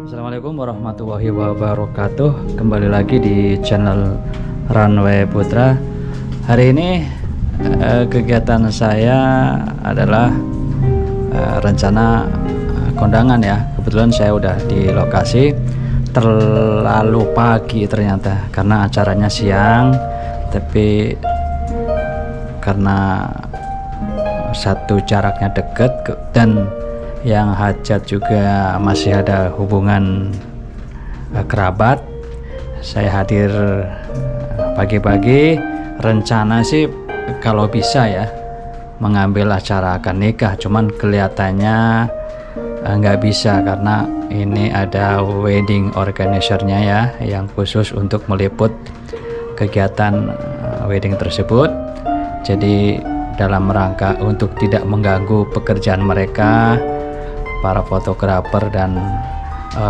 Assalamualaikum warahmatullahi wabarakatuh. Kembali lagi di channel Runway Putra. Hari ini kegiatan saya adalah rencana kondangan ya. Kebetulan saya udah di lokasi. Terlalu pagi ternyata karena acaranya siang, tapi karena satu jaraknya dekat dan yang hajat juga masih ada hubungan kerabat, saya hadir pagi-pagi. Rencana sih kalau bisa ya mengambil acara akad nikah, cuman kelihatannya nggak bisa karena ini ada wedding organizer-nya ya yang khusus untuk meliput kegiatan wedding tersebut. Jadi dalam rangka untuk tidak mengganggu pekerjaan mereka, para fotografer dan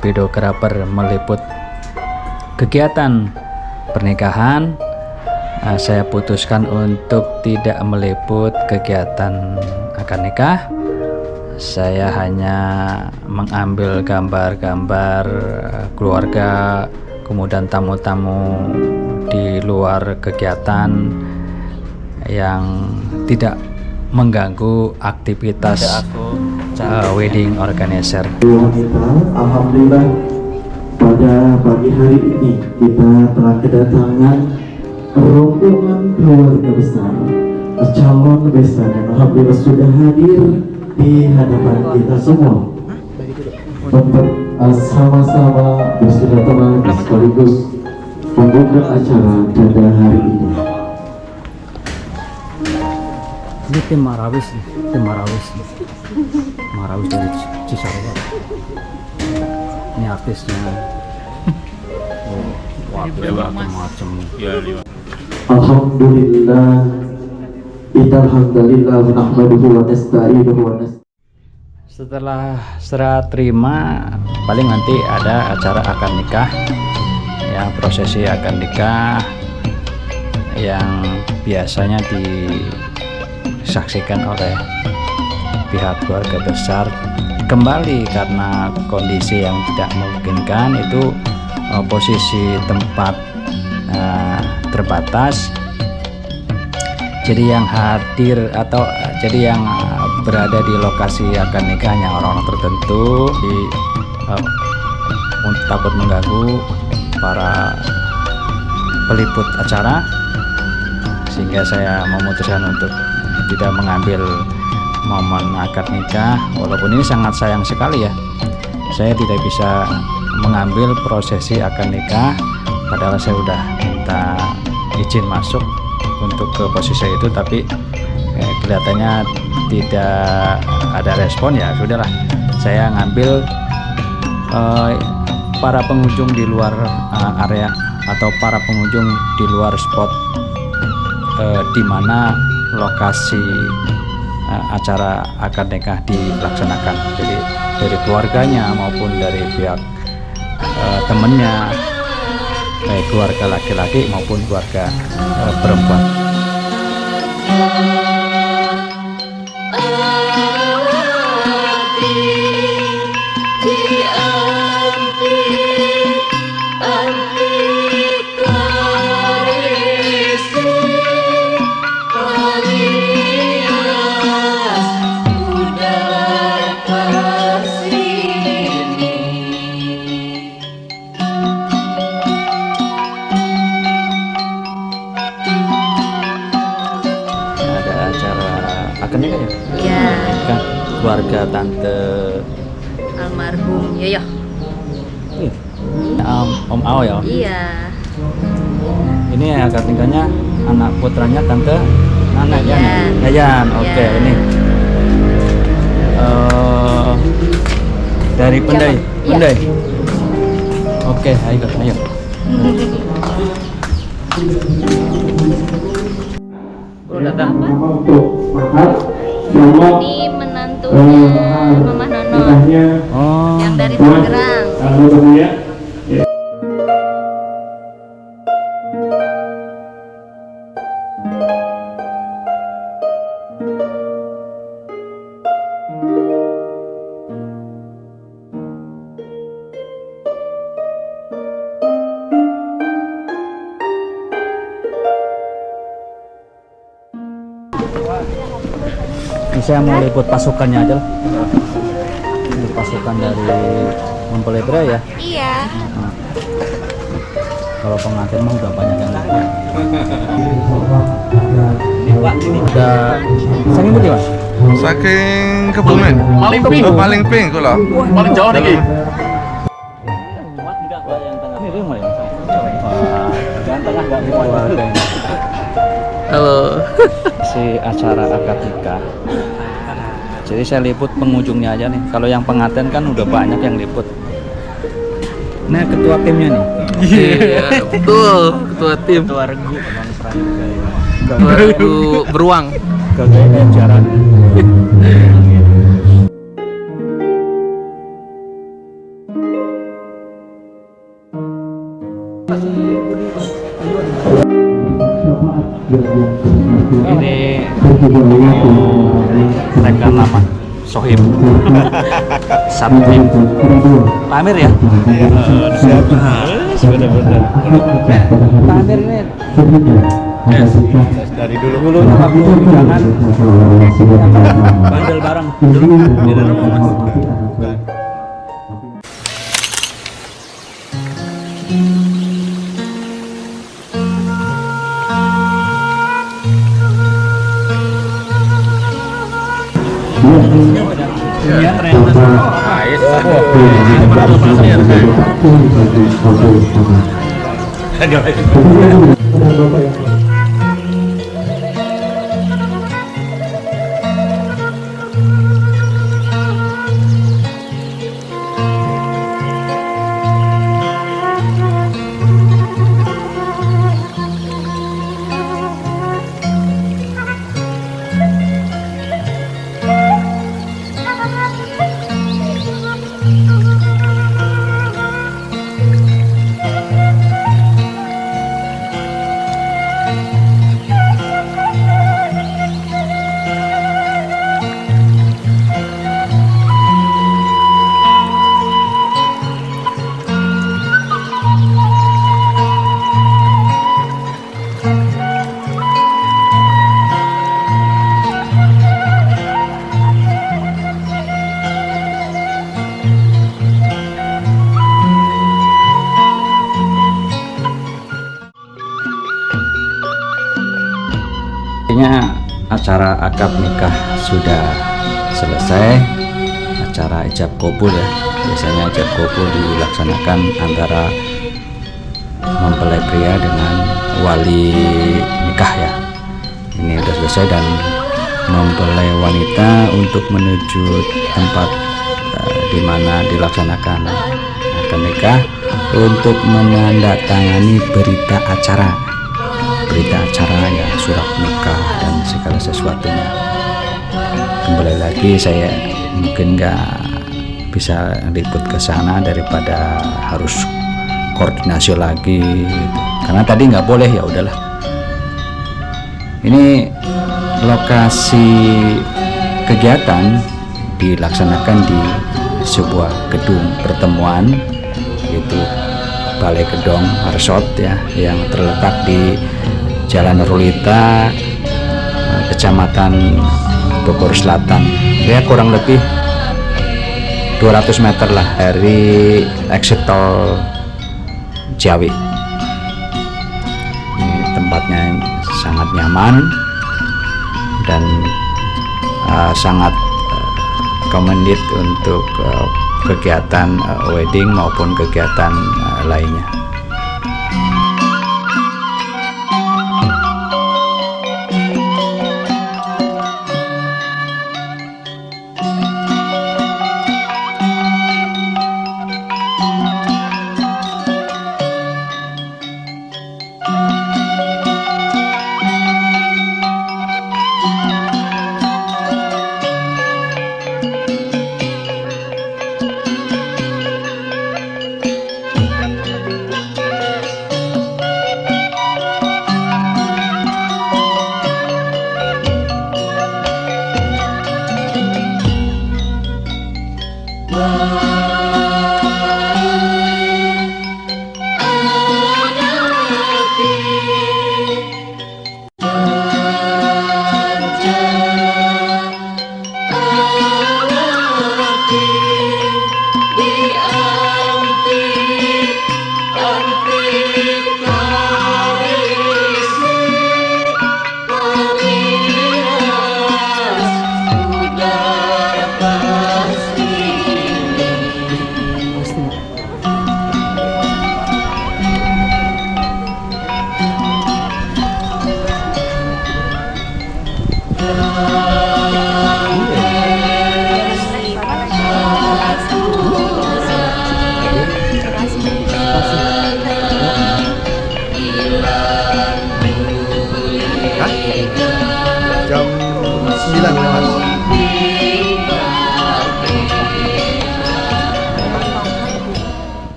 videografer meliput kegiatan pernikahan, saya putuskan untuk tidak meliput kegiatan akad nikah. Saya hanya mengambil gambar-gambar keluarga, kemudian tamu-tamu di luar kegiatan yang tidak mengganggu aktivitas wedding organizer. Alhamdulillah pada pagi hari ini kita telah kedatangan rombongan keluarga besar, calon besan yang alhamdulillah sudah hadir di hadapan kita semua untuk sama-sama bersilaturahmi sekaligus membuka acara pada hari ini. Ini tim Marawis dari Cisarua. Ini artisnya. Macam-macam. Alhamdulillah, alhamdulillah, nahmaduhu wa nasta'inuhu wa nasta'inuhu. Setelah serah terima, paling nanti ada acara akad nikah, ya prosesi akad nikah yang biasanya disaksikan oleh pihak keluarga besar. Kembali karena kondisi yang tidak memungkinkan, itu posisi tempat terbatas, jadi yang hadir atau jadi yang berada di lokasi akad nikahnya orang-orang tertentu takut mengganggu para peliput acara, sehingga saya memutuskan untuk tidak mengambil momen akad nikah. Walaupun ini sangat sayang sekali ya, saya tidak bisa mengambil prosesi akad nikah, padahal saya udah minta izin masuk untuk ke posisi itu, tapi kelihatannya tidak ada respon. Ya sudahlah, saya ngambil para pengunjung di luar area atau para pengunjung di luar spot di mana lokasi acara akad nikah dilaksanakan. Jadi dari keluarganya maupun dari pihak temennya, baik keluarga laki-laki maupun keluarga perempuan. Akad nikah ya? Iya. Kan keluarga tante almarhum Yoyo. Om Ao ya? Iya. Ini akad nikahnya anak putranya tante Nana ya? Yayan. Oke, ini dari Pendai. Pendai. Oke, ayo. Ini menantunya saya mau liput pasukannya aja lah. Ini pasukan dari mempelai pria ya. Iya. Kalau pengantin mah udah banyak yang liput. Udah saking putih mas. Saking Kebumen. Paling pink kula. Paling jauh nih. Ini dia mulai. Wah, yang tengah nggak dimuat. Halo. Si acara akad nikah. Jadi saya liput pengunjungnya aja nih. Kalau yang pengantin kan udah banyak yang liput. Nah ketua timnya nih. Iya, betul. Ketua tim. Ketua regu. Ketua regu beruang. Kagak jaran. Ini rekan nama Sohib Sabtim Pak Amir ya? Bener-bener Pak Amir ini dari dulu waktu jangan bandel bareng di dalam rumah. Iya, acara akad nikah sudah selesai. Acara ijab kabul ya, biasanya ijab kabul dilaksanakan antara mempelai pria dengan wali nikah ya. Ini sudah selesai dan mempelai wanita untuk menuju tempat di mana dilaksanakan akad nikah untuk menandatangani berita acara ya, surat nikah dan segala sesuatunya. Kembali lagi saya mungkin nggak bisa liput ke sana daripada harus koordinasi lagi gitu. Karena tadi nggak boleh, ya udahlah. Ini lokasi kegiatan dilaksanakan di sebuah gedung pertemuan, yaitu Balai Kedong Resort ya, yang terletak di Jalan Rulita, Kecamatan Bogor Selatan. Ya kurang lebih 200 meter lah dari exit tol Ciawi. Ini tempatnya sangat nyaman dan sangat recommended untuk kegiatan wedding maupun kegiatan lainnya.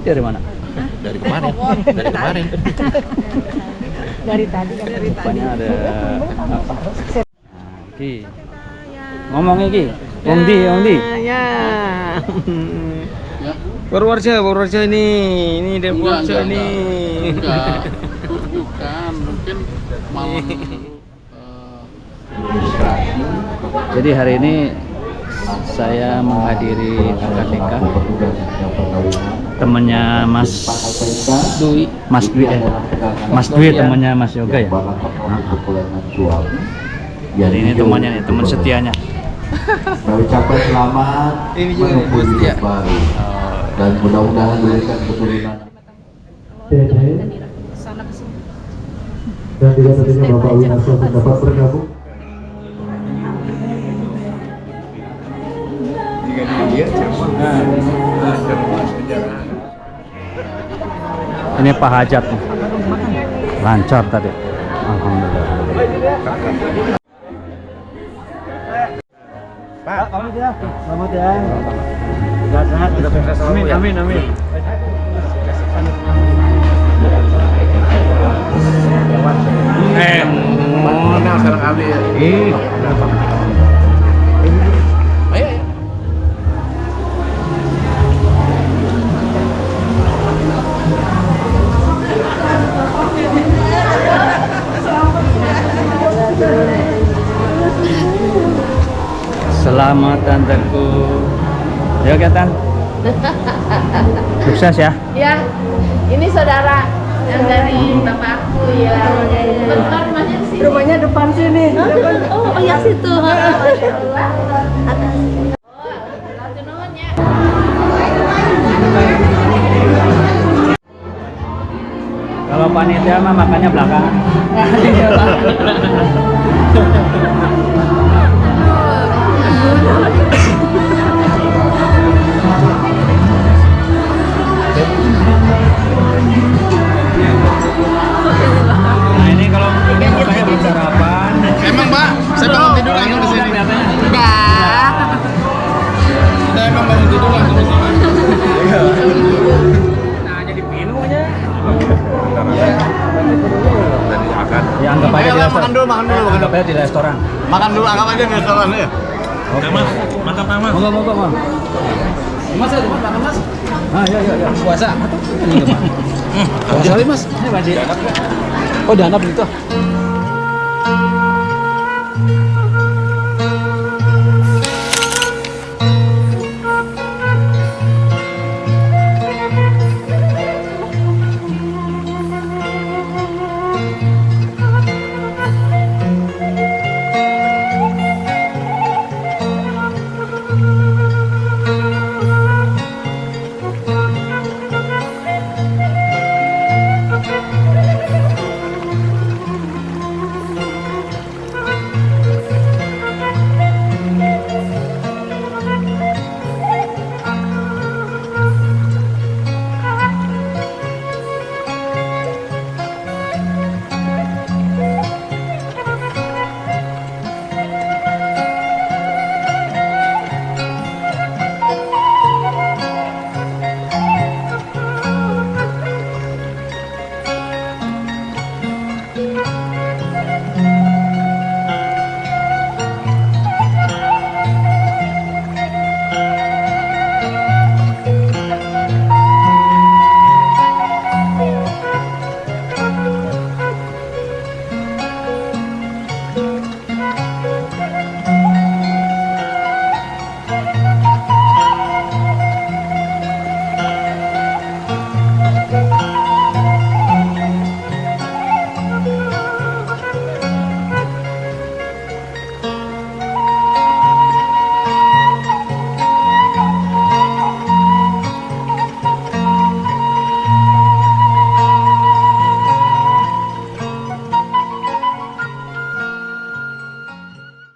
dari mana? Dari kemarin. Dari kemarin. Dari tadi. Rupanya ada apa? Oke. Ngomong iki. Wong di. Ya. Purworejo ini dari Purworejo ini. Enggak. Bukan, mungkin malam Jadi hari ini saya menghadiri akad nikah temannya Mas Dwi, Mas Dwi temannya Mas Yoga ya. Jadi ini temannya nih, teman setianya. Saya ucapkan selamat Ini juga menempuh bos dia. hidup baru dan mudah-mudahan diberikan keturunan. Dede dan juga tentunya Bapak Winaso dapat bergabung. Ini Pak Hajat nih. Lancar tadi. Alhamdulillah. Pak, kamu ya. Selamat ya. Sehat, sukses selalu. Amin. Mana sekarang kali ya? Ayo. Selamat tanteku. Yuk kita. Sukses ya. Ya, ini saudara yang dari bapakku ya. Betul, rumahnya di sini. Rumahnya depan sini. Oh, ya situ. Masya Allah. Atas. Kalau panitia mah makannya belakangan. Nah ini kalau saya belum sarapan. Emang Pak, saya bangun tidur langsung di sini. Enggak. Saya emang bangun tidur langsung di sini. Nah jadi minum aja. Tadi akan. Ya anggap aja di restoran. makan dulu. Anggap aja di restoran. Makan dulu, anggap aja di restoran ya. Oke mas, mantap mas. Moga mas. Mas ada makan mas? Ah ya. Puasa. Ini enggak mas. Puasa kali mas. Ini Pak Ji. Oh dianap gitu.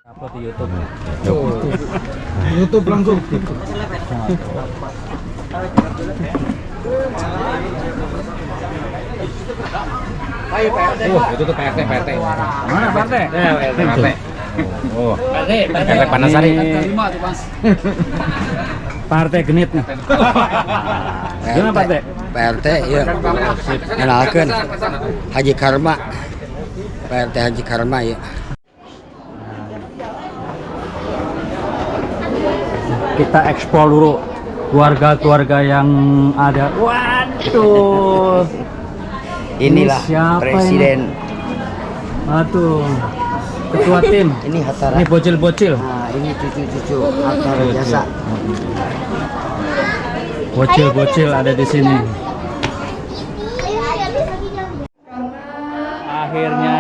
Upload di YouTube. YouTube langsung. Ayo PRT. Itu tuh PRT. Mana PRT? PRT. Oh. PRT Panasari. Lima tuh, Mas. Partai genit nih. Gimana Partai? PRT ya kenalkan Haji Karma PRT Haji Karma ya. Kita eksplor dulu keluarga-keluarga yang ada. Waduh, Inilah siapa presiden. Aduh, ketua tim. Ini Hatta. Ini bocil-bocil. Nah, ini cucu-cucu Hatta Rajasa. Bocil-bocil ada di sini. Akhirnya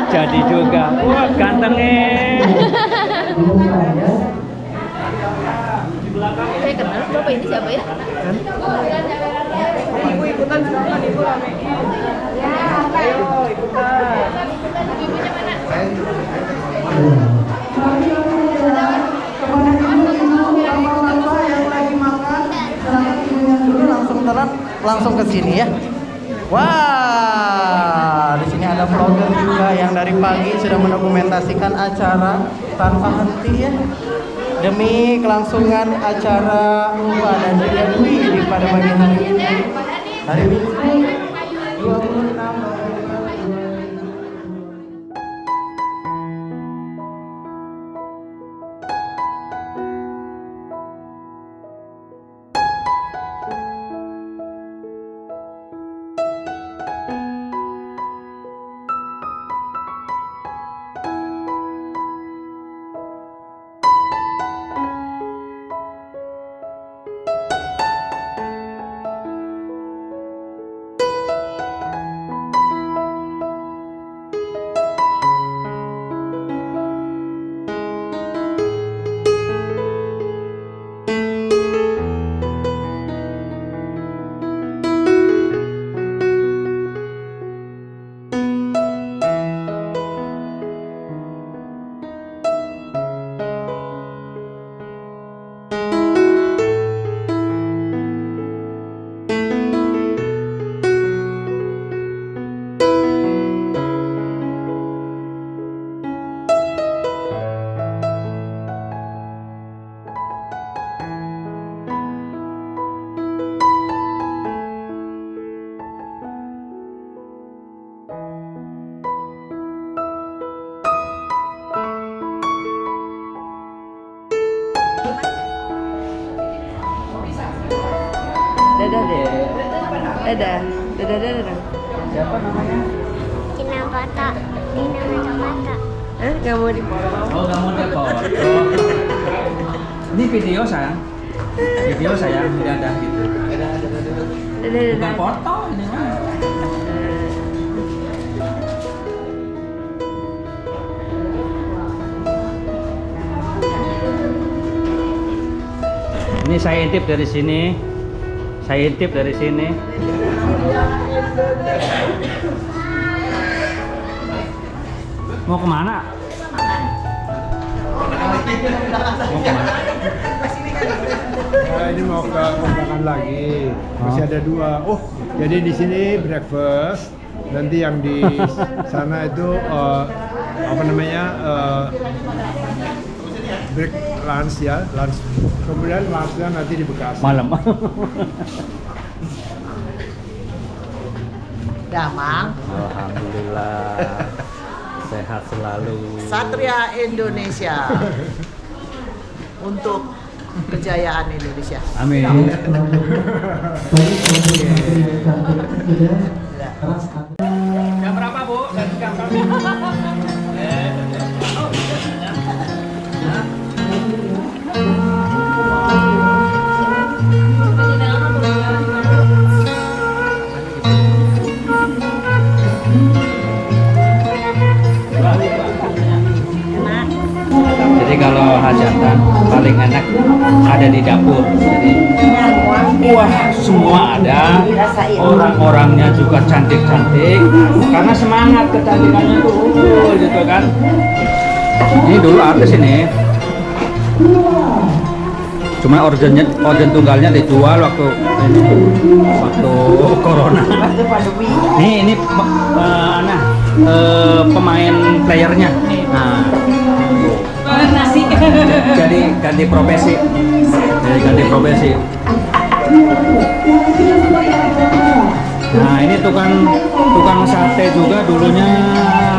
jadi juga. Wah, gantengnya. Saya kenal Bapak ini siapa ya? Ibu ikutan silakan, Ibu ramein. Ayo ikutan. Ibunya mana? Langsung ke sini ya. Wah, di sini ada vlogger juga yang dari pagi sudah mendokumentasikan acara tanpa henti ya. Demi kelangsungan acara Upa dan juga Dwi pada pagi hari ini. Hari Minggu 26 November 2020. Dadah deh. Dadah. Dadah dadah. Siapa namanya? Dina Bata. Dina Bata. Gak mau dipoto. Oh, kamu dipoto. Ini video sayang. Video sayang, dadah gitu. Dadah Bukan dadah. foto ini mah. Ini saya intip dari sini. Saya intip dari sini. Mau kemana? Mau kemana? Nah, ini mau ke kontrakan lagi. Masih ada 2. Oh, jadi di sini breakfast. Nanti yang di sana itu apa namanya? Break lunch ya, lunch. Kemudian lunchnya nanti di Bekasi. Malam. Damang, Alhamdulillah. Sehat selalu. Satria Indonesia. Untuk kejayaan Indonesia. Amin. Jam berapa, Bu? Jadi kalau hajatan paling enak ada di dapur. Jadi wah, semua ada. Orang-orangnya juga cantik-cantik. Karena semangat kecantikannya tuh, gitu kan. Ini dulu artis ini. Cuma organ tunggalnya dijual waktu corona. Ini pemain playernya. Nah, jadi ganti profesi. Nah ini tukang sate juga dulunya